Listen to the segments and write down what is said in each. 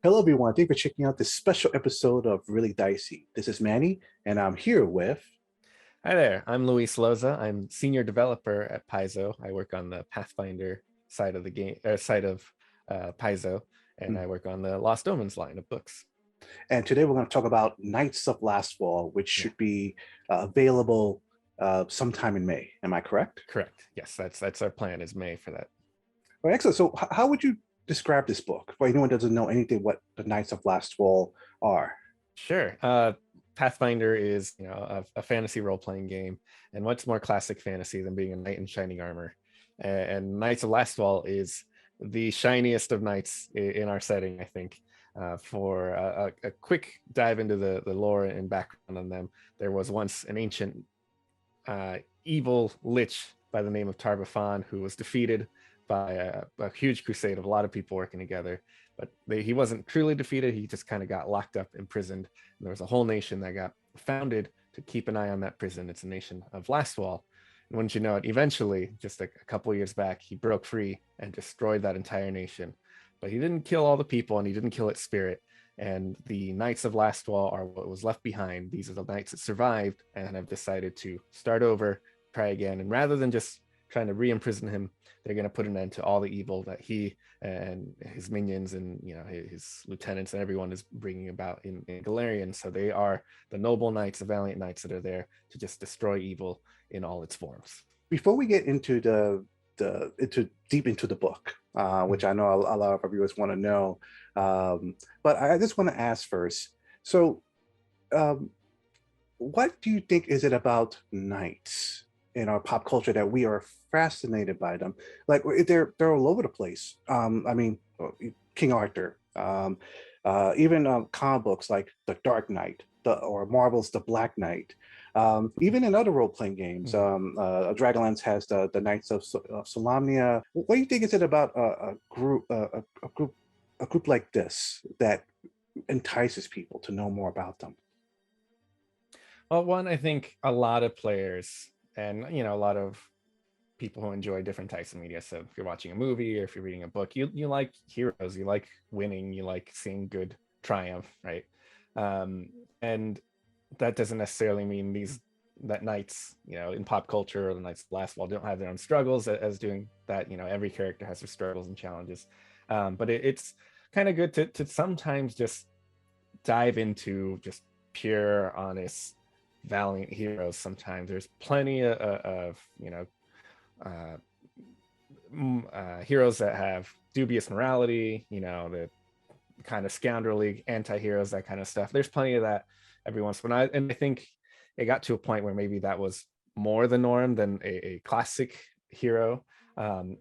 Hello, everyone. Thank you for checking out this special episode of Really Dicey. This is Manny, and I'm here with. Hi there, I'm Luis Loza. I'm senior developer at Paizo. I work on the Pathfinder side of the game, side of Paizo, and I Mm. work on the Lost Omens line of books. And today we're going to talk about Knights of Lastwall, which Yeah, should be available sometime in May. Am I correct? correct. Yes, that's our plan is May for that. Well, excellent. So, how would you describe this book for anyone who doesn't know anything what the Knights of Lastwall are? Sure. Pathfinder is a fantasy role playing game, and what's more classic fantasy than being a knight in shining armor? And Knights of Lastwall is the shiniest of knights in our setting, I think. For a quick dive into the lore and background on them, there was once an ancient evil lich by the name of Tarbafan who was defeated by a huge crusade of a lot of people working together. But he wasn't truly defeated. He just kind of got locked up, imprisoned. And there was a whole nation that got founded to keep an eye on that prison. It's a nation of Lastwall. And wouldn't you know it, eventually, just a couple of years back, he broke free and destroyed that entire nation. But he didn't kill all the people, and he didn't kill its spirit. And the Knights of Lastwall are what was left behind. These are the knights that survived and have decided to start over, try again. And rather than just trying to re-imprison him, they're going to put an end to all the evil that he and his minions and his lieutenants and everyone is bringing about in Galarian. So they are the noble knights, the valiant knights that are there to just destroy evil in all its forms. Before we get into deep into the book, which I know a lot of our viewers want to know, but I just want to ask first. So, what do you think is it about knights in our pop culture that we are fascinated by them? Like they're all over the place. I mean, King Arthur, even comic books like The Dark Knight, or Marvel's The Black Knight. Even in other role-playing games, Dragonlance has the Knights of Solamnia. What do you think is it about a group like this that entices people to know more about them? Well, one, I think a lot of players and a lot of people who enjoy different types of media. So if you're watching a movie or if you're reading a book, you like heroes, you like winning, you like seeing good triumph, right? And that doesn't necessarily mean that knights, in pop culture or the Knights of Lastwall don't have their own struggles as doing that. Every character has their struggles and challenges. But it's kind of good to sometimes just dive into just pure, honest, valiant heroes. Sometimes there's plenty of heroes that have dubious morality, the kind of scoundrelly anti-heroes, that kind of stuff. There's plenty of that every once in a while. And I think it got to a point where maybe that was more the norm than a classic hero. And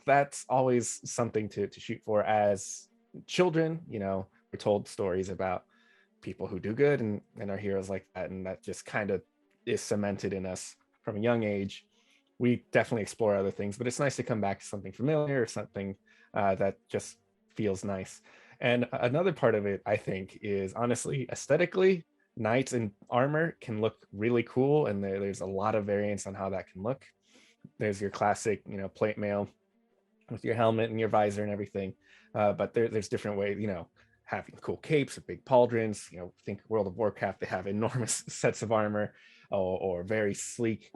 that's always something to shoot for. As children, we're told stories about people who do good and are heroes like that, and that just kind of is cemented in us from a young age. We definitely explore other things, but it's nice to come back to something familiar or something that just feels nice. And another part of it, I think, is honestly aesthetically, knights in armor can look really cool, and there's a lot of variance on how that can look. There's your classic, plate mail with your helmet and your visor and everything, but there's different ways, having cool capes or big pauldrons. Think World of Warcraft, they have enormous sets of armor, or very sleek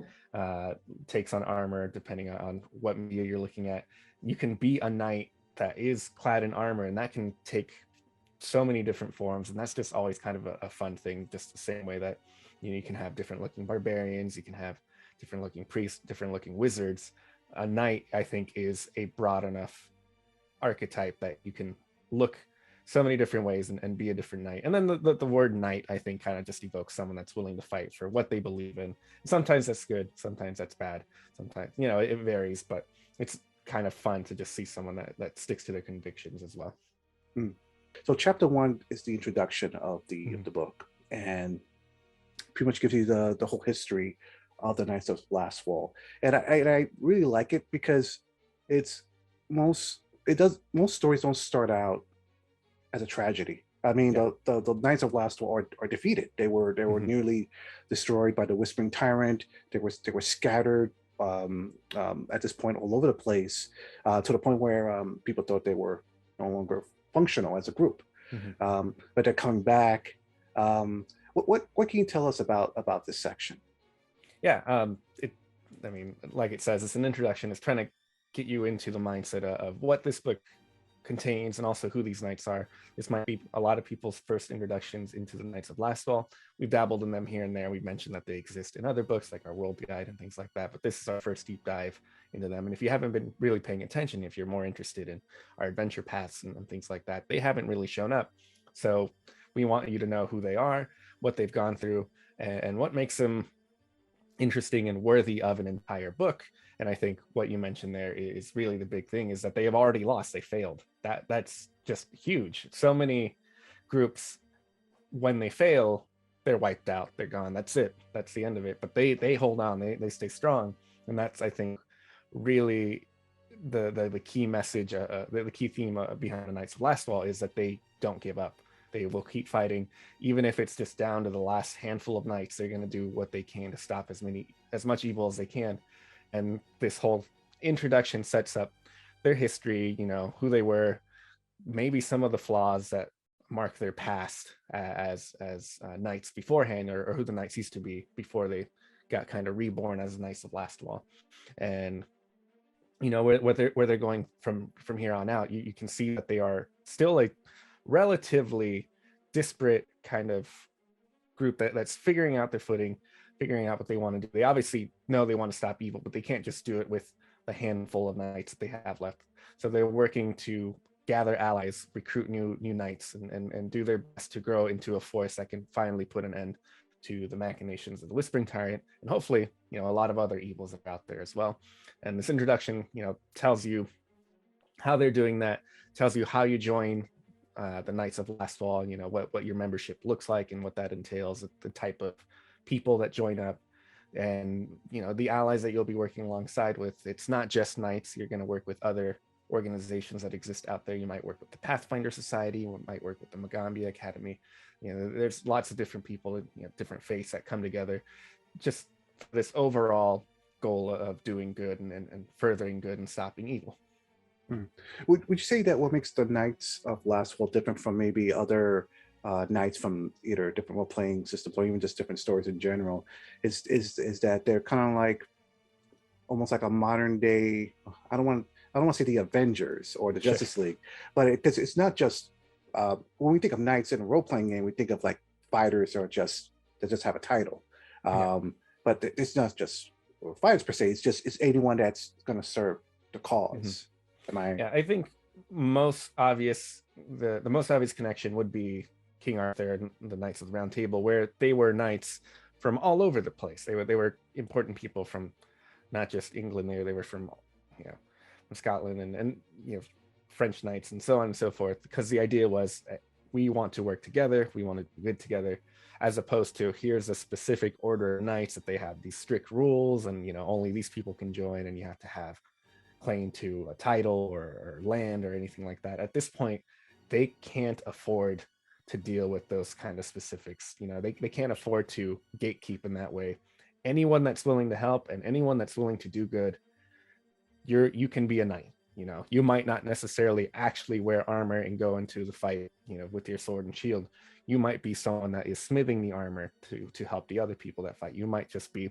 takes on armor, depending on what media you're looking at. You can be a knight that is clad in armor, and that can take so many different forms, and that's just always kind of a fun thing. Just the same way that you can have different looking barbarians, you can have different looking priests, different looking wizards. A knight, I think, is a broad enough archetype that you can look so many different ways and be a different knight. And then the word knight, I think, kind of just evokes someone that's willing to fight for what they believe in. And sometimes that's good, sometimes that's bad, sometimes it varies, but it's kind of fun to just see someone that sticks to their convictions as well. So chapter 1 is the introduction of the book, and pretty much gives you the whole history of the Knights of Lastwall. And I really like it because most stories don't start out as a tragedy. I mean, the Knights of Lastwall are defeated. They were nearly destroyed by the Whispering Tyrant. They were scattered at this point all over the place, to the point where people thought they were no longer functional as a group. But they're coming back. What can you tell us about this section? Yeah, I mean, like it says, it's an introduction. It's trying to get you into the mindset of what this book contains and also who these knights are. This might be a lot of people's first introductions into the Knights of Lastwall. We've dabbled in them here and there. We've mentioned that they exist in other books like our World Guide and things like that, but this is our first deep dive into them. And if you haven't been really paying attention, if you're more interested in our adventure paths and things like that, they haven't really shown up. So we want you to know who they are, what they've gone through, and what makes them interesting and worthy of an entire book. And I think what you mentioned there is really the big thing, is that they have already lost. They failed. That's just huge. So many groups, when they fail, they're wiped out. They're gone. That's it. That's the end of it. But they hold on. They stay strong. And that's, I think, really the key message, the key theme behind the Knights of Lastwall, is that they don't give up. They will keep fighting, even if it's just down to the last handful of knights. They're going to do what they can to stop as much evil as they can. And this whole introduction sets up their history, you know, who they were, maybe some of the flaws that mark their past as knights beforehand, or who the knights used to be before they got kind of reborn as Knights of Lastwall. And you know, where they're going from here on out, you can see that they are still a relatively disparate kind of group that's figuring out their footing, figuring out what they want to do. They obviously know they want to stop evil, but they can't just do it with the handful of knights that they have left. So they're working to gather allies, recruit new knights, and do their best to grow into a force that can finally put an end to the machinations of the Whispering Tyrant, and hopefully, you know, a lot of other evils are out there as well. And this introduction, you know, tells you how they're doing that, tells you how you join the Knights of Lastwall, you know, what your membership looks like and what that entails, the type of people that join up, and, you know, the allies that you'll be working alongside with. It's not just knights. You're going to work with other organizations that exist out there. You might work with the Pathfinder Society, you might work with the Magambia Academy. You know, there's lots of different people, you know, different faiths that come together just for this overall goal of doing good and furthering good and stopping evil. Would you say that what makes the Knights of Lastwall different from maybe other knights from either different role-playing systems or even just different stories in general is that they're kind of like almost like a modern day, I don't want to say the Avengers or the Justice League, but because it's not just when we think of knights in a role-playing game, we think of like fighters or just that just have a title. But it's not just fighters per se. It's anyone that's going to serve the cause. Yeah, I think most obvious, the most obvious connection would be King Arthur and the Knights of the Round Table, where they were knights from all over the place. They were important people from not just England. They were from, you know, from Scotland and you know, French knights and so on and so forth. Because the idea was, we want to work together, we want to do good together, as opposed to here's a specific order of knights that they have these strict rules, and, you know, only these people can join, and you have to have claim to a title or land or anything like that. At this point, they can't afford to deal with those kind of specifics. You know, they can't afford to gatekeep in that way. Anyone that's willing to help and anyone that's willing to do good, you can be a knight. You know, you might not necessarily actually wear armor and go into the fight, you know, with your sword and shield. You might be someone that is smithing the armor to help the other people that fight. You might just be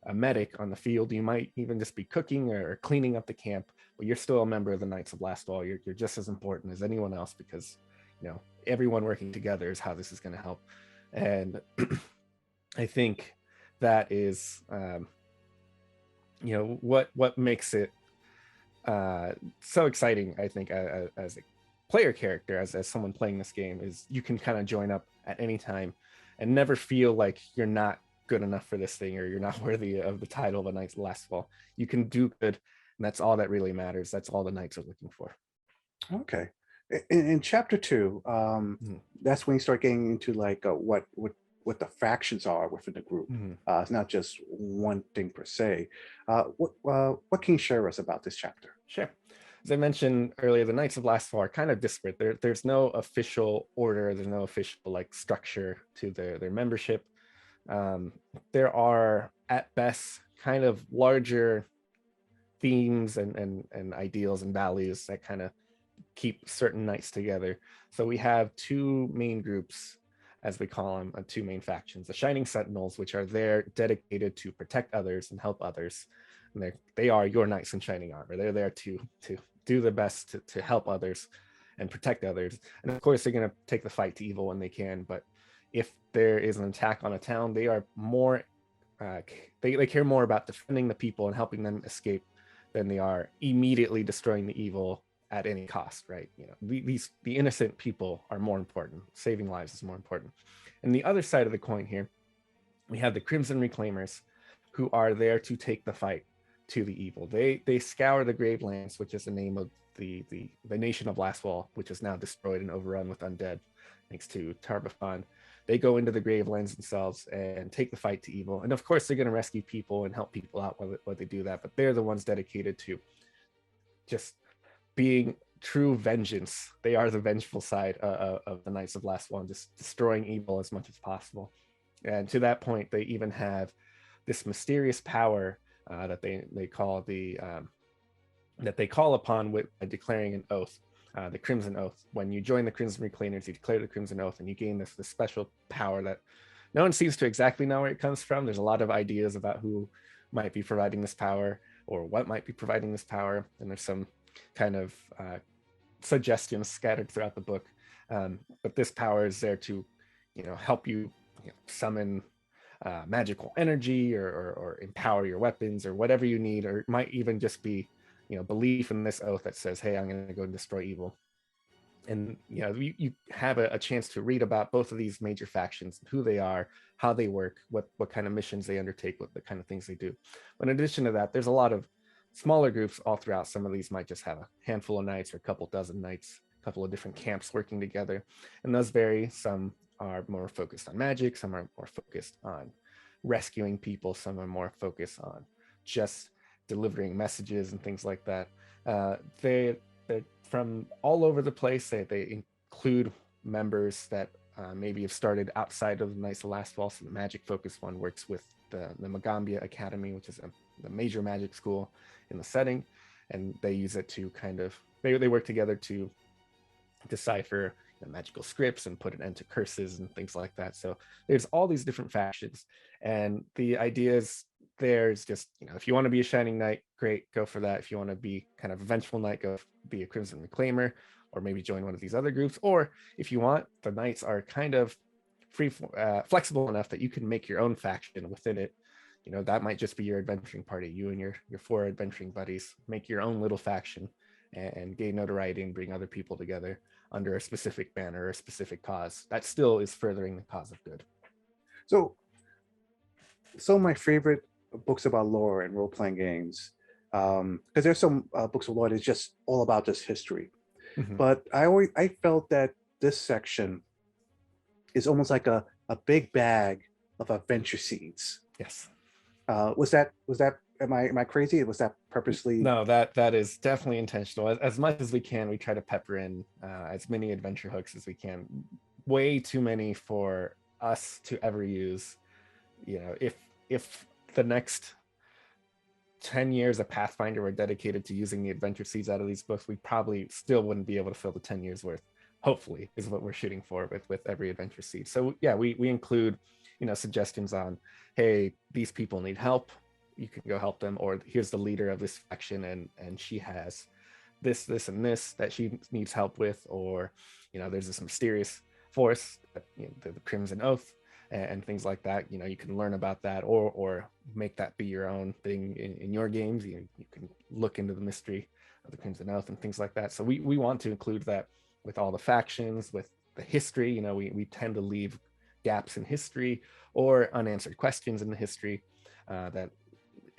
a medic on the field. You might even just be cooking or cleaning up the camp, but you're still a member of the Knights of Lastwall. You're just as important as anyone else, because, you know, everyone working together is how this is going to help. And I think that is, you know, what makes it so exciting, I think, as a player character, as someone playing this game, is you can kind of join up at any time and never feel like you're not good enough for this thing, or you're not worthy of the title of a Knights of Lastwall. You can do good, and that's all that really matters. That's all the knights are looking for. Okay. In chapter 2, that's when you start getting into like what the factions are within the group. It's not just one thing per se. What can you share with us about this chapter? Sure. As I mentioned earlier, the Knights of Lastwall are kind of disparate. There's no official order. There's no official like structure to their membership. There are at best kind of larger themes and ideals and values that kind of keep certain knights together. So we have two main groups, as we call them, two main factions: the Shining Sentinels, which are there dedicated to protect others and help others. And they are your knights in shining armor. They're there to do the best to help others and protect others. And of course, they're going to take the fight to evil when they can. But if there is an attack on a town, they are more they care more about defending the people and helping them escape than they are immediately destroying the evil at any cost, right? You know, the innocent people are more important. Saving lives is more important. And the other side of the coin here, we have the Crimson Reclaimers, who are there to take the fight to the evil. They scour the Gravelands, which is the name of the nation of Lastwall, which is now destroyed and overrun with undead, thanks to Tarbafon. They go into the Gravelands themselves and take the fight to evil. And of course, they're going to rescue people and help people out while they do that. But they're the ones dedicated to just being true vengeance. They are the vengeful side of the Knights of Lastwall, just destroying evil as much as possible. And to that point, they even have this mysterious power that they call that they call upon by declaring an oath, the Crimson Oath. When you join the Crimson Reclaimers, you declare the Crimson Oath, and you gain this special power that no one seems to exactly know where it comes from. There's a lot of ideas about who might be providing this power or what might be providing this power, and there's some kind of suggestions scattered throughout the book. But this power is there to, help you, summon magical energy or empower your weapons or whatever you need, or it might even just be, belief in this oath that says, hey, I'm going to go and destroy evil. And you have a chance to read about both of these major factions, who they are, how they work, what kind of missions they undertake, what the kind of things they do. But in addition to that, there's a lot of smaller groups all throughout. Some of these might just have a handful of knights or a couple dozen knights, a couple of different camps working together, and those vary. Some are more focused on magic, some are more focused on rescuing people, some are more focused on just delivering messages and things like that. They're from all over the place. They include members that maybe have started outside of the Knights of Lastwall. So the magic focused one works with the Magambia Academy, which is a major magic school in the setting, and they use it to they work together to decipher magical scripts and put an end to curses and things like that. So there's all these different factions, and the idea is there's just, if you want to be a Shining Knight, great, go for that. If you want to be kind of a vengeful knight, go be a Crimson Reclaimer, or maybe join one of these other groups. Or if you want, the knights are kind of flexible enough that you can make your own faction within it. That might just be your adventuring party. You and your 4 adventuring buddies make your own little faction and gain notoriety and bring other people together under a specific banner or a specific cause. That still is furthering the cause of good. So my favorite books about lore and role-playing games, because there's some books of lore that's just all about just history. Mm-hmm. But I felt that this section is almost like a big bag of adventure seeds. Yes. Was that am I crazy? Was that purposely? No, that is definitely intentional. As much as we can, we try to pepper in as many adventure hooks as we can. Way too many for us to ever use. If the next 10 years of Pathfinder were dedicated to using the adventure seeds out of these books, we probably still wouldn't be able to fill the 10 years worth. Hopefully, is what we're shooting for with every adventure seed. So yeah, we include suggestions on, hey, these people need help, you can go help them, or here's the leader of this faction and she has this and this that she needs help with, or there's this mysterious force, the Crimson Oath, and things like that. You can learn about that or make that be your own thing in your games. You can look into the mystery of the Crimson Oath and things like that. So we want to include that with all the factions, with the history. We tend to leave gaps in history or unanswered questions in the history that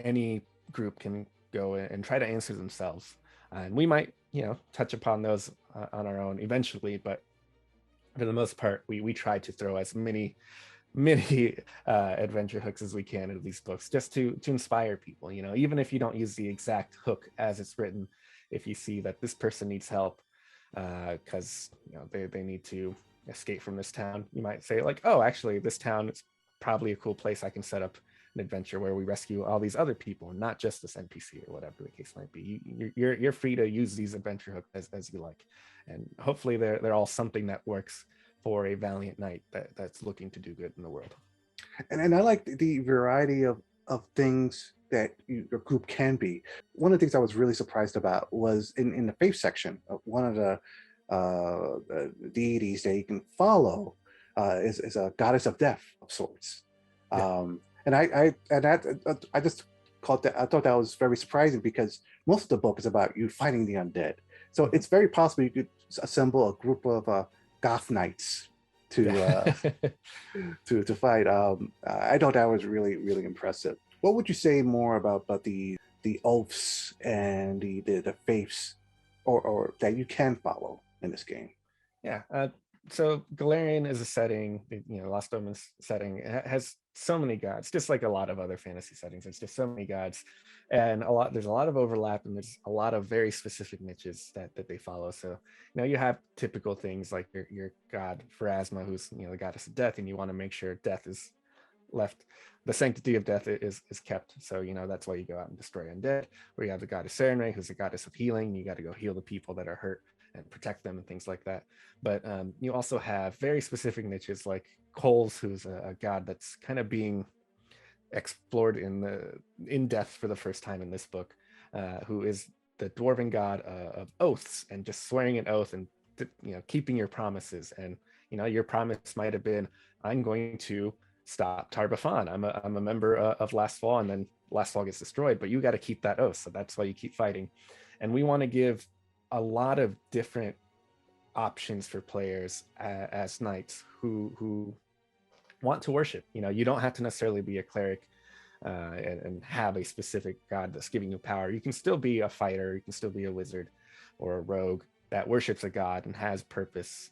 any group can go and try to answer themselves. And we might, touch upon those on our own eventually, but for the most part, we try to throw as many adventure hooks as we can into these books, just to inspire people. Even if you don't use the exact hook as it's written, if you see that this person needs help because they need to escape from this town, you might say like, oh, actually this town is probably a cool place. I can set up an adventure where we rescue all these other people, not just this NPC or whatever the case might be. You're free to use these adventure hooks as you like, and hopefully they're all something that works for a valiant knight that's looking to do good in the world. And I like the variety of things that your group can be. One of the things I was really surprised about was in the faith section, one of the deities that you can follow is a goddess of death of sorts. Yeah. And I just caught that. I thought that was very surprising because most of the book is about you fighting the undead. So it's very possible you could assemble a group of goth knights to to fight. I thought that was really, really impressive. What would you say more about the oaths and the faiths or that you can follow in this game? Yeah. So Galarian is a setting, Lost Omens setting. It has so many gods, just like a lot of other fantasy settings. There's just so many gods, and there's a lot of overlap, and there's a lot of very specific niches that they follow. So you have typical things like your god Pharasma, who's the goddess of death, and you want to make sure death is left, the sanctity of death is kept. So that's why you go out and destroy undead. Or you have the goddess Serenray, who's the goddess of healing. You got to go heal the people that are hurt and protect them and things like that. But you also have very specific niches like Coles, who's a god that's kind of being explored in depth for the first time in this book, who is the dwarven god of oaths and just swearing an oath and keeping your promises. And your promise might have been, I'm going to stop Tar-Baphon. I'm a member of Lastwall, and then Lastwall gets destroyed, but you got to keep that oath. So that's why you keep fighting. And we want to give a lot of different options for players as knights who want to worship. You don't have to necessarily be a cleric and have a specific god that's giving you power. You can still be a fighter, you can still be a wizard or a rogue that worships a god and has purpose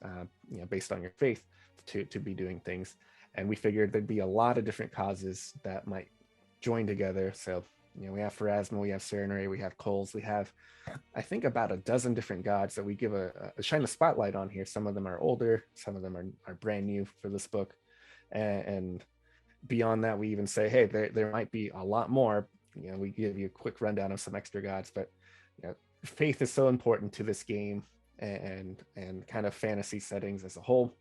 based on your faith to be doing things. And we figured there'd be a lot of different causes that might join together. So we have Pharasma, we have Serenray, we have Coles, we have, I think, about a dozen different gods that we give a shine a spotlight on here. Some of them are older, some of them are brand new for this book. And beyond that, we even say, hey, there might be a lot more. We give you a quick rundown of some extra gods, but faith is so important to this game and kind of fantasy settings as a whole.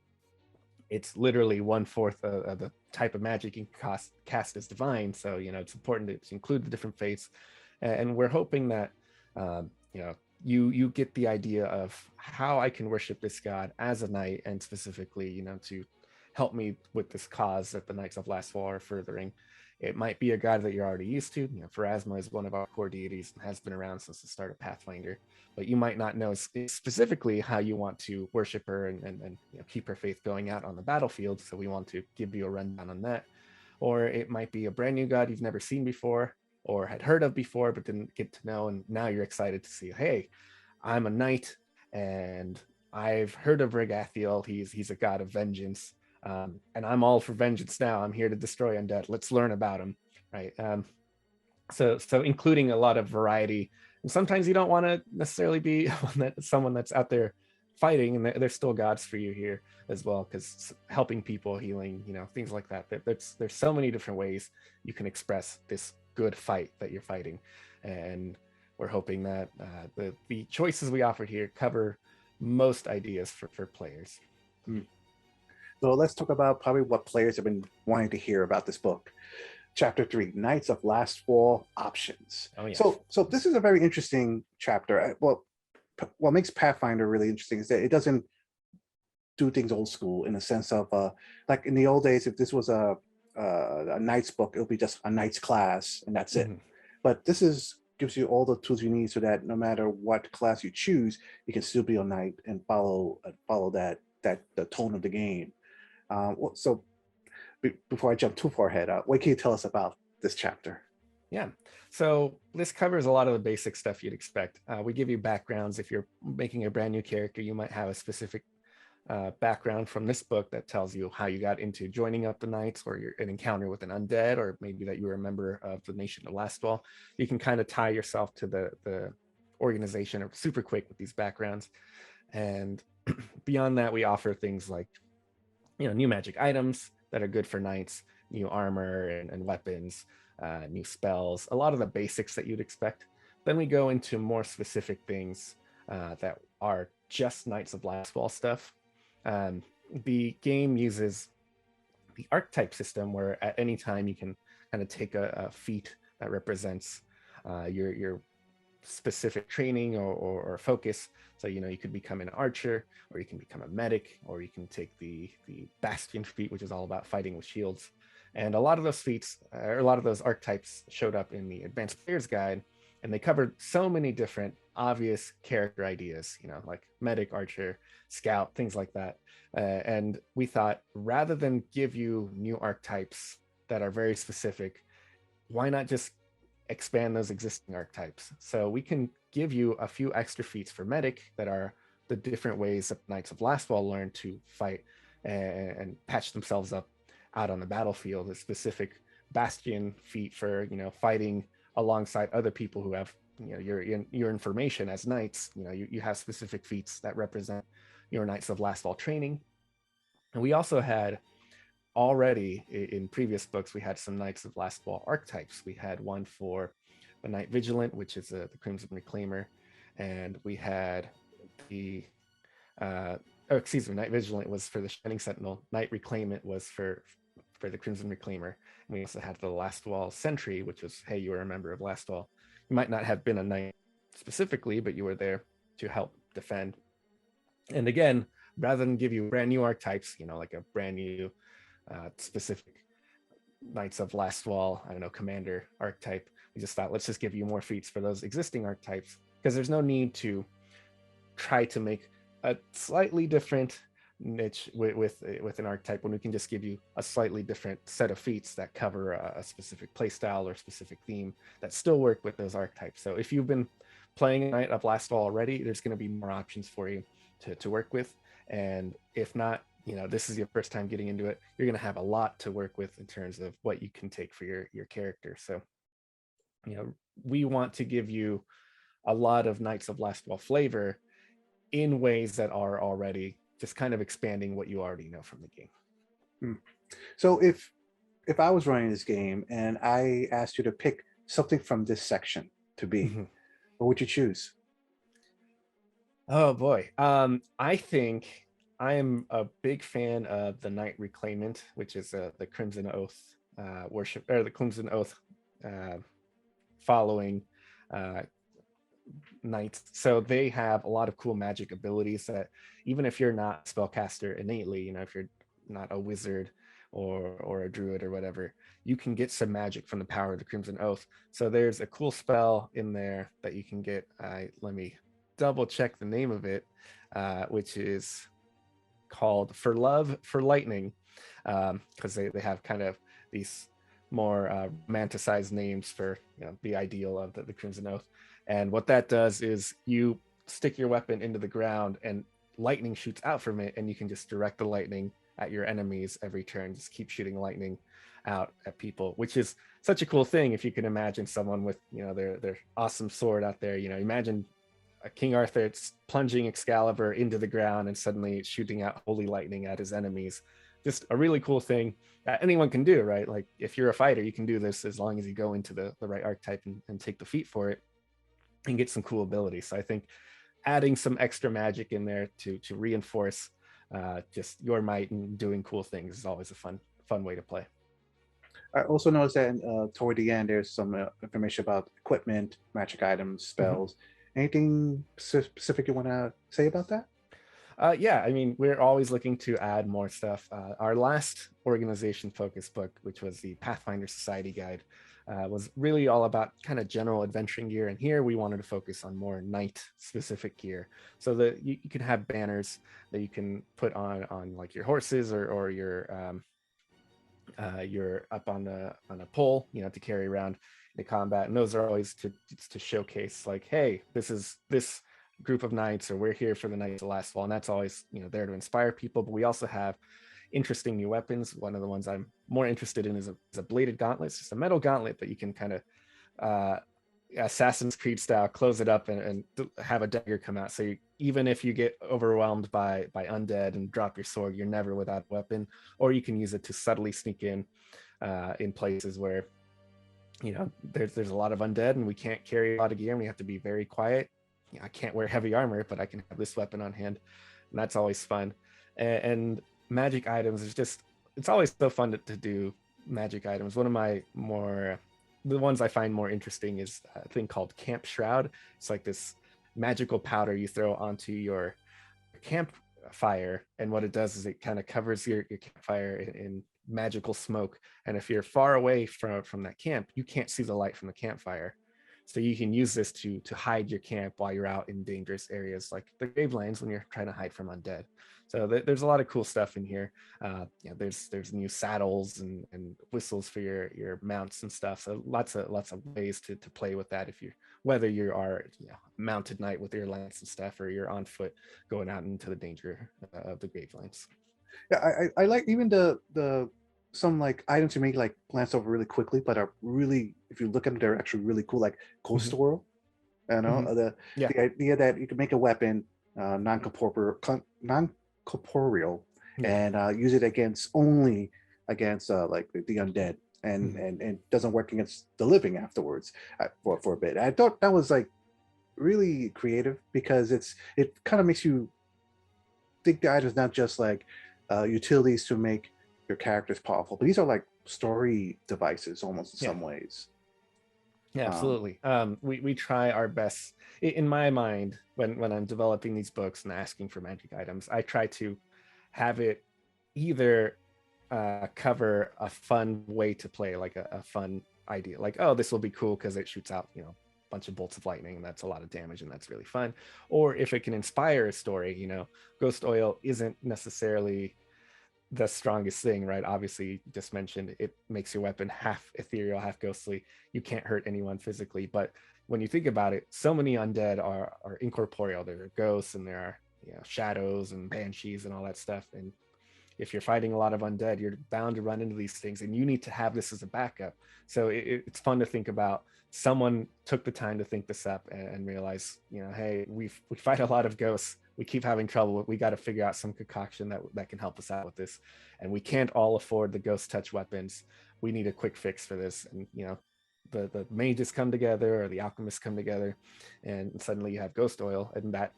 It's literally 1/4 of the type of magic you can cast as divine. So, it's important to include the different faiths. And we're hoping that, you get the idea of how I can worship this god as a knight, and specifically, to help me with this cause that the Knights of Lastwall are furthering. It might be a god that you're already used to. Pharasma is one of our core deities and has been around since the start of Pathfinder, but you might not know specifically how you want to worship her and keep her faith going out on the battlefield. So we want to give you a rundown on that. Or it might be a brand new god you've never seen before or had heard of before, but didn't get to know. And now you're excited to see, hey, I'm a knight and I've heard of Regathiel. He's a god of vengeance. And I'm all for vengeance now. I'm here to destroy undead. Let's learn about him, right? So including a lot of variety. And sometimes you don't want to necessarily be someone that's out there fighting, and there's still gods for you here as well, because helping people, healing, things like that. There's so many different ways you can express this good fight that you're fighting, and we're hoping that the choices we offered here cover most ideas for players. So let's talk about probably what players have been wanting to hear about this book. Chapter 3, Knights of Lastwall Options. Oh, yes. So this is a very interesting chapter. Well, what makes Pathfinder really interesting is that it doesn't do things old school in the sense of like in the old days, if this was a knight's book, it would be just a knight's class and that's it. But this gives you all the tools you need so that no matter what class you choose, you can still be a knight and follow that the tone of the game. So before I jump too far ahead, what can you tell us about this chapter? Yeah, so this covers a lot of the basic stuff you'd expect. We give you backgrounds. If you're making a brand new character, you might have a specific background from this book that tells you how you got into joining up the Knights, or an encounter with an undead, or maybe that you were a member of the Nation of Lastwall. You can kind of tie yourself to the organization super quick with these backgrounds. And beyond that, we offer things like new magic items that are good for knights, new armor and weapons, new spells, a lot of the basics that you'd expect. Then we go into more specific things that are just Knights of Lastwall stuff. The game uses the archetype system, where at any time you can kind of take a feat that represents your specific training or focus. So, you know, you could become an archer, or you can become a medic, or you can take the Bastion feat, which is all about fighting with shields. And a lot of those feats, or a lot of those archetypes, showed up in the Advanced Player's Guide, and they covered so many different obvious character ideas, you know, like medic, archer, scout, things like that. And we thought, rather than give you new archetypes that are very specific, why not just expand those existing archetypes? So we can give you a few extra feats for medic that are the different ways that Knights of Lastwall learn to fight and patch themselves up out on the battlefield. A specific Bastion feat for, you know, fighting alongside other people who have, you know, your information as knights. You know, you have specific feats that represent your Knights of Lastwall training. And we also had already in previous books, we had some Knights of Lastwall archetypes. We had one for the Knight Vigilant, which is the Crimson Reclaimer, and we had the Knight Vigilant was for the Shining Sentinel. Knight Reclaimant was for the Crimson Reclaimer. And we also had the Lastwall Sentry, which was, hey, you were a member of Lastwall. You might not have been a knight specifically, but you were there to help defend. And again, rather than give you brand new archetypes, you know, like a brand new specific Knights of Lastwall, I don't know, commander archetype, we just thought, let's just give you more feats for those existing archetypes, because there's no need to try to make a slightly different niche with an archetype when we can just give you a slightly different set of feats that cover a specific playstyle or specific theme that still work with those archetypes. So if you've been playing Knight of Lastwall already, there's going to be more options for you to work with. And if not, you know, this is your first time getting into it, you're going to have a lot to work with in terms of what you can take for your character. So, you know, we want to give you a lot of Knights of Lastwall flavor in ways that are already just kind of expanding what you already know from the game. So if I was running this game and I asked you to pick something from this section to be, what would you choose? Oh boy. I think I am a big fan of the Knight Reclaimant, which is the Crimson Oath worship, or the Crimson Oath following knights. So they have a lot of cool magic abilities that, even if you're not a spellcaster innately, you know, if you're not a wizard or a druid or whatever, you can get some magic from the power of the Crimson Oath. So there's a cool spell in there that you can get. Let me double check the name of it, which is called For Love for Lightning, because they have kind of these more romanticized names for, you know, the ideal of the Crimson Oath. And what that does is you stick your weapon into the ground and lightning shoots out from it, and you can just direct the lightning at your enemies every turn. Just keep shooting lightning out at people, which is such a cool thing. If you can imagine someone with, you know, their awesome sword out there, you know, imagine King Arthur plunging Excalibur into the ground and suddenly shooting out holy lightning at his enemies. Just a really cool thing that anyone can do, right? Like if you're a fighter, you can do this as long as you go into the right archetype and take the feat for it and get some cool abilities. So I think adding some extra magic in there to reinforce just your might and doing cool things is always a fun way to play. I also noticed that toward the end, there's some information about equipment, magic items, spells. Anything specific you want to say about that? Yeah, I mean, we're always looking to add more stuff. Our last organization focus book, which was the Pathfinder Society Guide, was really all about kind of general adventuring gear. And here we wanted to focus on more knight specific gear, so that you can have banners that you can put on like your horses or you're up on a pole, you know, to carry around the combat. And those are always to showcase, like, hey, this is this group of knights, or we're here for the Knights of Lastwall. And that's always, you know, there to inspire people. But we also have interesting new weapons. One of the ones I'm more interested in is a bladed gauntlet. It's just a metal gauntlet that you can kind of Assassin's Creed style close it up and have a dagger come out. So even if you get overwhelmed by undead and drop your sword, you're never without a weapon. Or you can use it to subtly sneak in in places where, there's a lot of undead and we can't carry a lot of gear and we have to be very quiet. I can't wear heavy armor, but I can have this weapon on hand, and that's always fun. And magic items is just, it's always so fun to do magic items. One of the ones I find more interesting is a thing called Camp Shroud. It's like this magical powder you throw onto your campfire, and what it does is it kind of covers your campfire in magical smoke. And if you're far away from that camp, you can't see the light from the campfire. So you can use this to hide your camp while you're out in dangerous areas like the Gravelands when you're trying to hide from undead. So there's a lot of cool stuff in here. There's new saddles and whistles for your mounts and stuff. So lots of ways to play with that whether you are mounted knight with your lance and stuff, or you're on foot going out into the danger of the Gravelands. Yeah, I like even the some like items you may like glance over really quickly, but are really, if you look at them, they're actually really cool, like Ghost Oil. The idea that you can make a weapon non-corporeal, and use it only against like the undead, and doesn't work against the living afterwards for a bit. I thought that was like really creative, because it kind of makes you think the items not just like utilities to make your characters powerful, but these are like story devices almost in some ways. Yeah, absolutely. We try our best. In my mind, when I'm developing these books and asking for magic items, I try to have it either cover a fun way to play, like a fun idea, like, oh, this will be cool because it shoots out a bunch of bolts of lightning and that's a lot of damage and that's really fun. Or if it can inspire a story, Ghost Oil isn't necessarily the strongest thing, right? Obviously, you just mentioned it makes your weapon half ethereal, half ghostly. You can't hurt anyone physically, but when you think about it, so many undead are incorporeal. There are ghosts and there are shadows and banshees and all that stuff. And if you're fighting a lot of undead, you're bound to run into these things, and you need to have this as a backup. So it's fun to think about. Someone took the time to think this up and realize, hey, we fight a lot of ghosts. We keep having trouble. We got to figure out some concoction that can help us out with this. And we can't all afford the ghost touch weapons. We need a quick fix for this. And, the mages come together, or the alchemists come together, and suddenly you have Ghost Oil. And that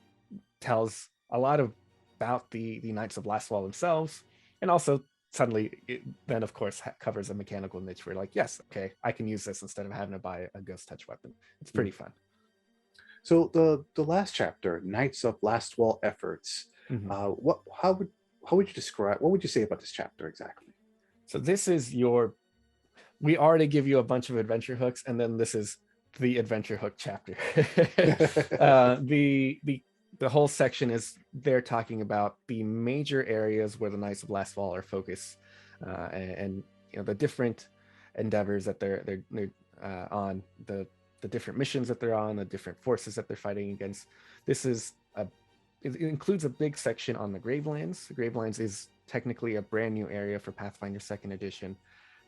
tells a lot about the Knights of Lastwall themselves. And also suddenly it then of course covers a mechanical niche where like, yes, okay, I can use this instead of having to buy a ghost touch weapon. It's pretty fun. So the last chapter, Knights of Lastwall Efforts, how would you describe, what would you say about this chapter exactly? So this is we already give you a bunch of adventure hooks, and then this is the adventure hook chapter. The whole section is they're talking about the major areas where the Knights of Lastwall are focused, and the different endeavors that they're on, the different missions that they're on, the different forces that they're fighting against. It includes a big section on the Gravelands. The Gravelands is technically a brand new area for Pathfinder Second Edition.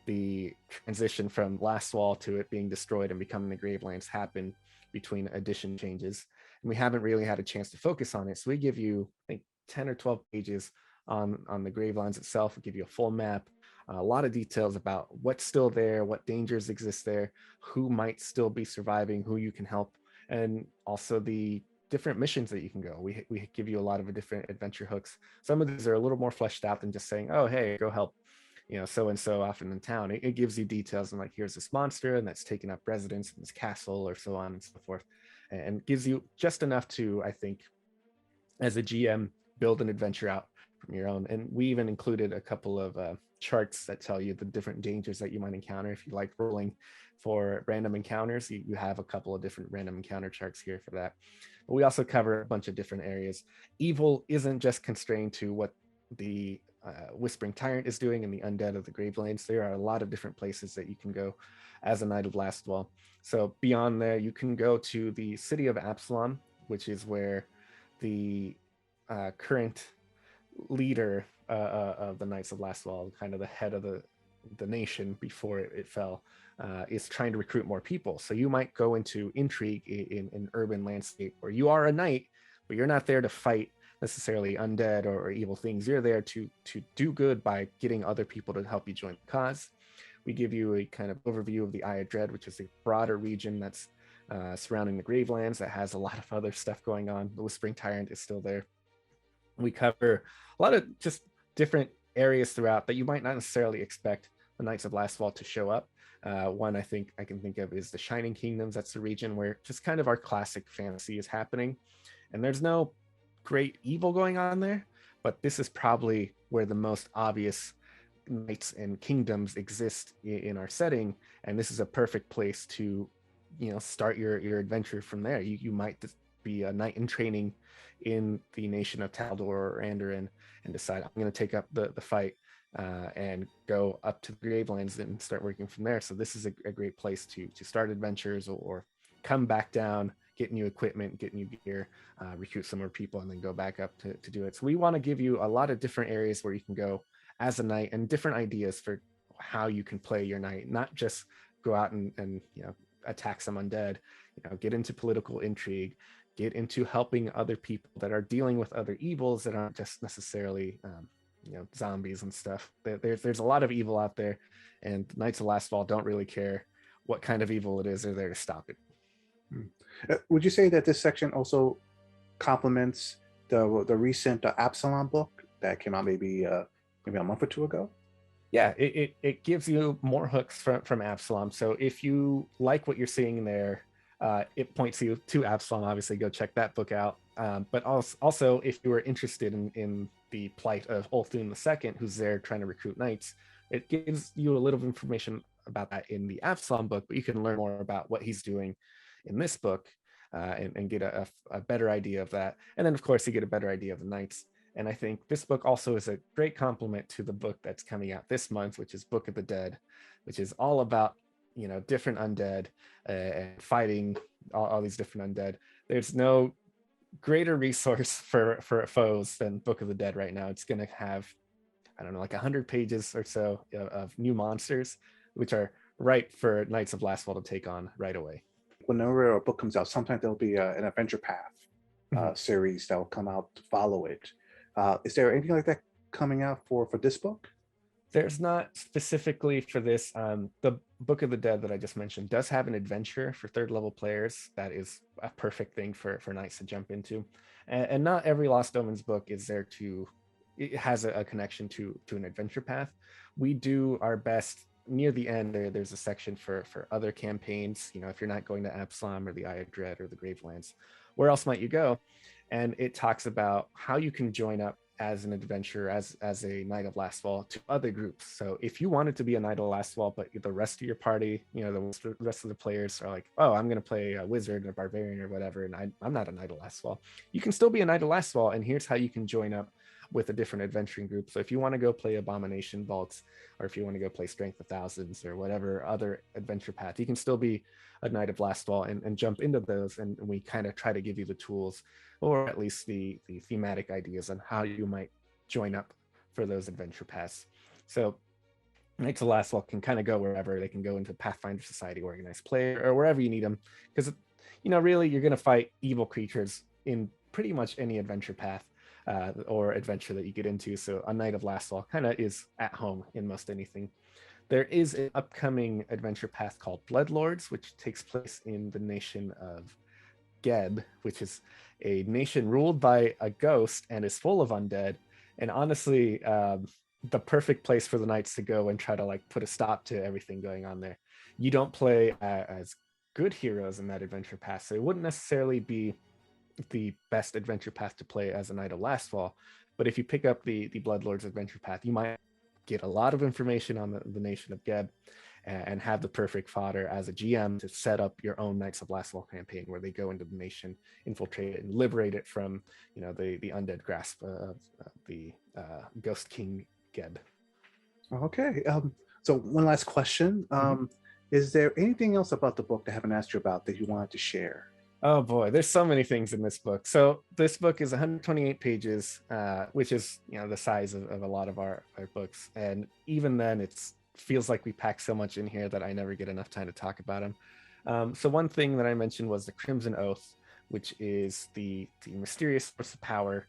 The transition from Lastwall to it being destroyed and becoming the Gravelands happened between edition changes, and we haven't really had a chance to focus on it. So we give you, I think, 10 or 12 pages on the Gravelands itself. We give you a full map, a lot of details about what's still there, what dangers exist there, who might still be surviving, who you can help, and also the different missions that you can go. We give you a lot of different adventure hooks. Some of these are a little more fleshed out than just saying, oh, hey, go help so and so often in town. It gives you details and like, here's this monster and that's taken up residence in this castle, or so on and so forth, and gives you just enough to, I think, as a GM, build an adventure out from your own. And we even included a couple of charts that tell you the different dangers that you might encounter. If you like rolling for random encounters, you have a couple of different random encounter charts here for that. But we also cover a bunch of different areas. Evil isn't just constrained to what the Whispering Tyrant is doing and the undead of the Gravelands. There are a lot of different places that you can go as a Knight of Lastwall. So beyond there, you can go to the city of Absalom, which is where the current leader of the Knights of Lastwall, kind of the head of the nation before it fell, is trying to recruit more people. So you might go into intrigue in an urban landscape where you are a knight, but you're not there to fight necessarily undead or evil things. You're there to do good by getting other people to help you join the cause. We give you a kind of overview of the Eye of Dread, which is a broader region that's surrounding the Gravelands that has a lot of other stuff going on. The Whispering Tyrant is still there. We cover a lot of just different areas throughout that you might not necessarily expect the Knights of Lastwall to show up. One I think I can think of is the Shining Kingdoms. That's the region where just kind of our classic fantasy is happening. And there's no great evil going on there, but this is probably where the most obvious knights and kingdoms exist in our setting. And this is a perfect place to, start your adventure from there. You might be a knight in training in the nation of Taldor or Andoran and decide, I'm going to take up the fight and go up to the Gravelands and start working from there. So this is a great place to start adventures or come back down, get new equipment, get new gear, recruit some more people, and then go back up to do it. So we want to give you a lot of different areas where you can go as a knight and different ideas for how you can play your knight, not just go out and attack some undead, get into political intrigue, get into helping other people that are dealing with other evils that aren't just necessarily zombies and stuff. There's a lot of evil out there, and Knights of Lastfall don't really care what kind of evil it is. They're there to stop it. Would you say that this section also complements the recent Absalom book that came out maybe a month or two ago? Yeah, it gives you more hooks from Absalom. So if you like what you're seeing there, it points you to Absalom. Obviously, go check that book out. But also, if you were interested in the plight of Ulthun II, who's there trying to recruit knights, it gives you a little information about that in the Absalom book, but you can learn more about what he's doing in this book and get a better idea of that. And then, of course, you get a better idea of the knights. And I think this book also is a great complement to the book that's coming out this month, which is Book of the Dead, which is all about, different undead and fighting all these different undead. There's no greater resource for foes than Book of the Dead right now. It's going to have, I don't know, like 100 pages or so of new monsters, which are ripe for Knights of Lastfall to take on right away. Whenever a book comes out, sometimes there'll be an adventure path series that will come out to follow it. Is there anything like that coming out for this book? There's not specifically for this. The Book of the Dead that I just mentioned does have an adventure for third level players. That is a perfect thing for knights to jump into. And not every Lost Omens book is there it has a connection to an adventure path. We do our best near the end. There's a section for other campaigns. If you're not going to Absalom or the Eye of Dread or the Gravelands, where else might you go? And it talks about how you can join up as an adventurer, as a Knight of Lastfall to other groups. So if you wanted to be a Knight of Lastfall, but the rest of your party, the rest of the players are like, oh, I'm going to play a wizard or a barbarian or whatever, and I'm not a Knight of Lastfall. You can still be a Knight of Lastfall, and here's how you can join up with a different adventuring group. So if you want to go play Abomination Vaults, or if you want to go play Strength of Thousands or whatever other adventure path, you can still be a Knight of Lastfall and jump into those. And we kind of try to give you the tools, or at least the thematic ideas on how you might join up for those adventure paths. So Knights of Lastfall can kind of go wherever. They can go into Pathfinder Society, Organized Play, or wherever you need them. Because, really, you're going to fight evil creatures in pretty much any adventure path or adventure that you get into. So a Knight of Lastfall kind of is at home in most anything. There is an upcoming adventure path called Bloodlords, which takes place in the nation of Geb, which is a nation ruled by a ghost and is full of undead. And honestly, the perfect place for the knights to go and try to put a stop to everything going on there. You don't play as good heroes in that adventure path, so it wouldn't necessarily be the best adventure path to play as a Knight of Lastfall. But if you pick up the Bloodlords adventure path, you might get a lot of information on the nation of Geb and have the perfect fodder as a GM to set up your own Knights of Lastfall campaign, where they go into the nation, infiltrate it, and liberate it from the undead grasp of the Ghost King Geb. Okay. So one last question. Is there anything else about the book that I haven't asked you about that you wanted to share? Oh boy, there's so many things in this book. So this book is 128 pages, which is the size of a lot of our books. And even then, it's feels like we pack so much in here that I never get enough time to talk about them. So one thing that I mentioned was the Crimson Oath, which is the mysterious source of power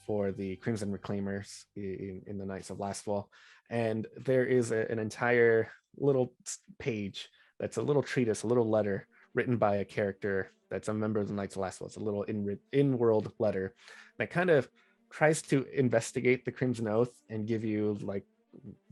for the Crimson Reclaimers in the Knights of Lastfall. And there is an entire little page that's a little treatise, a little letter written by a character that's a member of the Knights of Lastwall. It's a little in-world letter that kind of tries to investigate the Crimson Oath and give you like,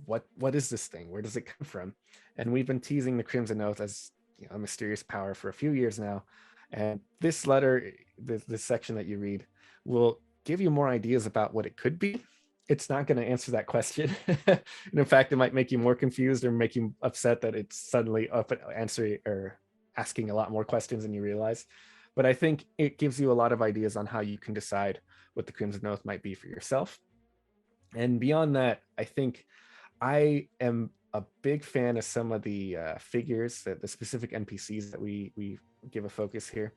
what is this thing? Where does it come from? And we've been teasing the Crimson Oath as, you know, a mysterious power for a few years now. And this letter, this section that you read, will give you more ideas about what it could be. It's not going to answer that question. And in fact, it might make you more confused or make you upset that it's suddenly up and answering or asking a lot more questions than you realize. But I think it gives you a lot of ideas on how you can decide what the Crimson Oath might be for yourself. And beyond that, I think I am a big fan of some of the figures, the specific NPCs that we give a focus here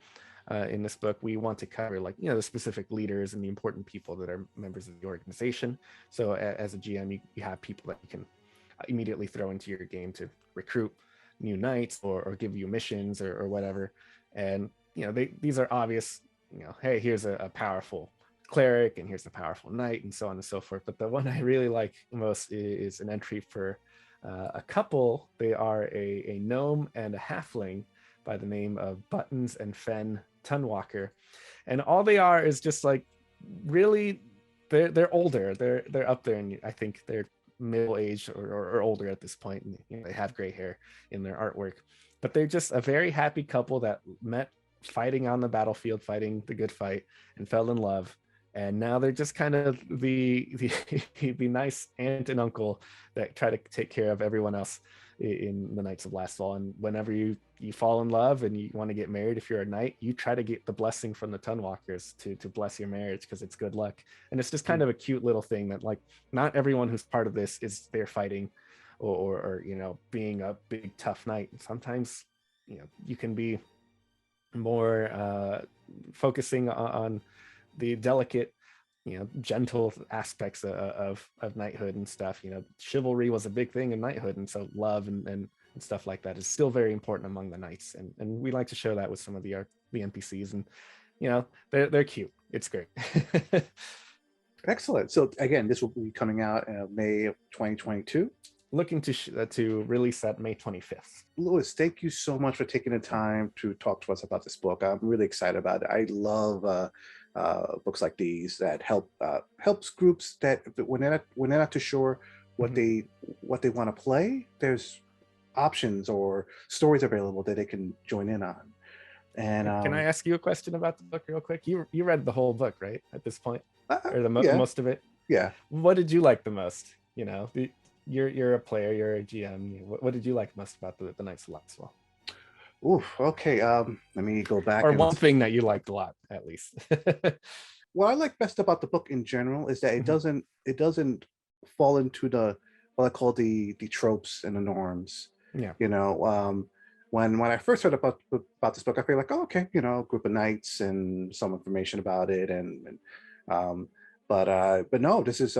in this book. We want to cover, like, you know, the specific leaders and the important people that are members of the organization. So as a GM, you have people that you can immediately throw into your game to recruit new knights or give you missions or whatever. And, you know, these are obvious, you know, hey, here's a powerful cleric and here's the powerful knight and so on and so forth. But the one I really like most is an entry for a couple. They are a gnome and a halfling by the name of Buttons and Fen Tunwalker, and all they are is just like, really, they're older. They're up there, and I think they're middle aged or older at this point. And, you know, they have gray hair in their artwork, but they're just a very happy couple that met fighting on the battlefield, fighting the good fight, and fell in love. And now they're just kind of the nice aunt and uncle that try to take care of everyone else in the Knights of Lastwall. And whenever you fall in love and you want to get married, if you're a knight, you try to get the blessing from the Tunwalkers to bless your marriage, because it's good luck. And it's just kind of a cute little thing that, like, not everyone who's part of this is there fighting or you know, being a big tough knight. Sometimes, you know, you can be more focusing on the delicate, you know, gentle aspects of knighthood and stuff. You know, chivalry was a big thing in knighthood, and so love and stuff like that is still very important among the knights. And we like to show that with some of the NPCs, and, you know, they're cute. It's great. Excellent. So again, this will be coming out in May of 2022. Looking to release that May 25th. Luis, thank you so much for taking the time to talk to us about this book. I'm really excited about it. I love books like these that helps groups that when they're not too sure what they want to play, there's options or stories available that they can join in on. And can I ask you a question about the book real quick? You read the whole book, right, at this point, or yeah. most of it? Yeah. What did you like the most? You know, you're a player, you're a GM. What did you like most about the Knights of Lastwall? Oof. Okay. Let me go back. Or one thing that you liked a lot, at least. What I like best about the book in general is that it doesn't fall into what I call the tropes and the norms. Yeah. You know, when I first heard about this book, I feel like, oh, okay, you know, group of knights and some information about it, but no, this is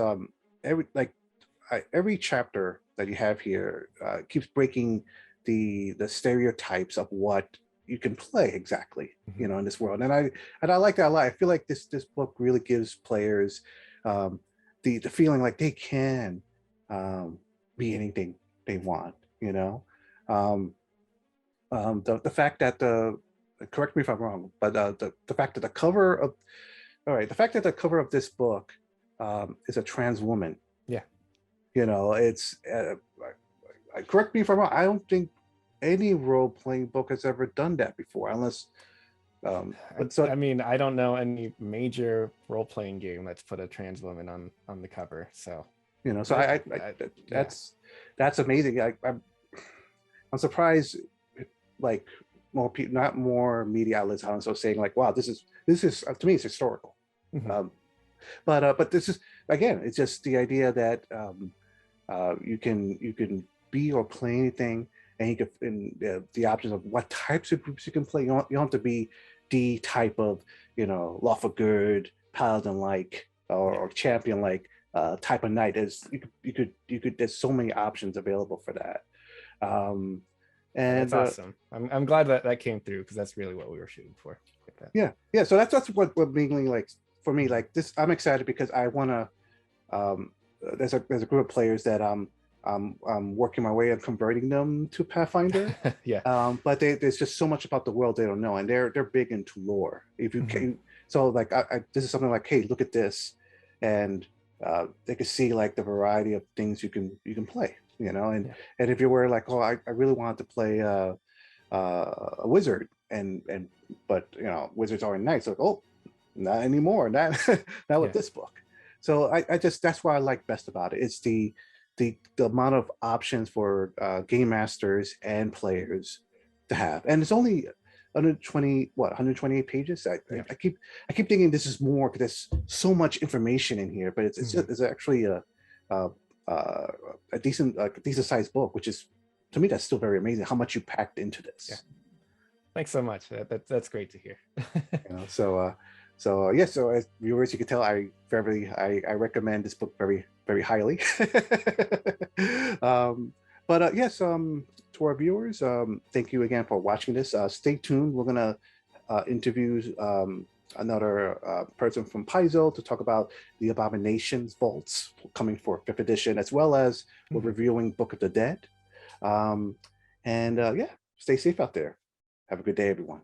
every chapter that you have here keeps breaking the stereotypes of what you can play exactly, you know, in this world, and I like that a lot. I feel like this book really gives players the feeling like they can be anything they want, you know. The fact that correct me if I'm wrong, but the fact that the cover of this book is a trans woman. Yeah. You know, it's correct me if I'm wrong. I don't think any role-playing book has ever done that before, unless. I mean, I don't know any major role-playing game that's put a trans woman on the cover. So, you know, so that's amazing. I'm surprised, like, more people, not more media outlets, also saying like, wow, this is to me, it's historical. But this is, again, it's just the idea that you can be or play anything, and you can the options of what types of groups you can play. You don't have to be the type of, you know, lawful good paladin like or champion like type of knight. You could there's so many options available for that. And that's awesome. I'm glad that came through, because that's really what we were shooting for. Yeah. So that's what mainly, like, for me, like this. I'm excited because I want to. There's a group of players that I'm working my way on converting them to Pathfinder. Yeah. But there's just so much about the world they don't know, and they're big into lore. If you can, so like this is something like, hey, look at this, and they can see like the variety of things you can play, you know. And if you were like, oh, I really wanted to play a wizard, but you know, wizards are knights, like, oh, not anymore, not not with this book. So I just, that's what I like best about it. It's the amount of options for game masters and players to have, and it's only 128 pages. I keep thinking this is more because there's so much information in here, but it's actually a decent sized book, which is, to me, that's still very amazing how much you packed into this. Yeah. Thanks so much. That's great to hear. You know, so as viewers, you can tell I recommend this book very highly. Yes, to our viewers, thank you again for watching this. Stay tuned. We're gonna interview another person from Paizo to talk about the Abominations Vaults coming for 5th edition, as well as we're reviewing Book of the Dead. Yeah, stay safe out there. Have a good day, everyone.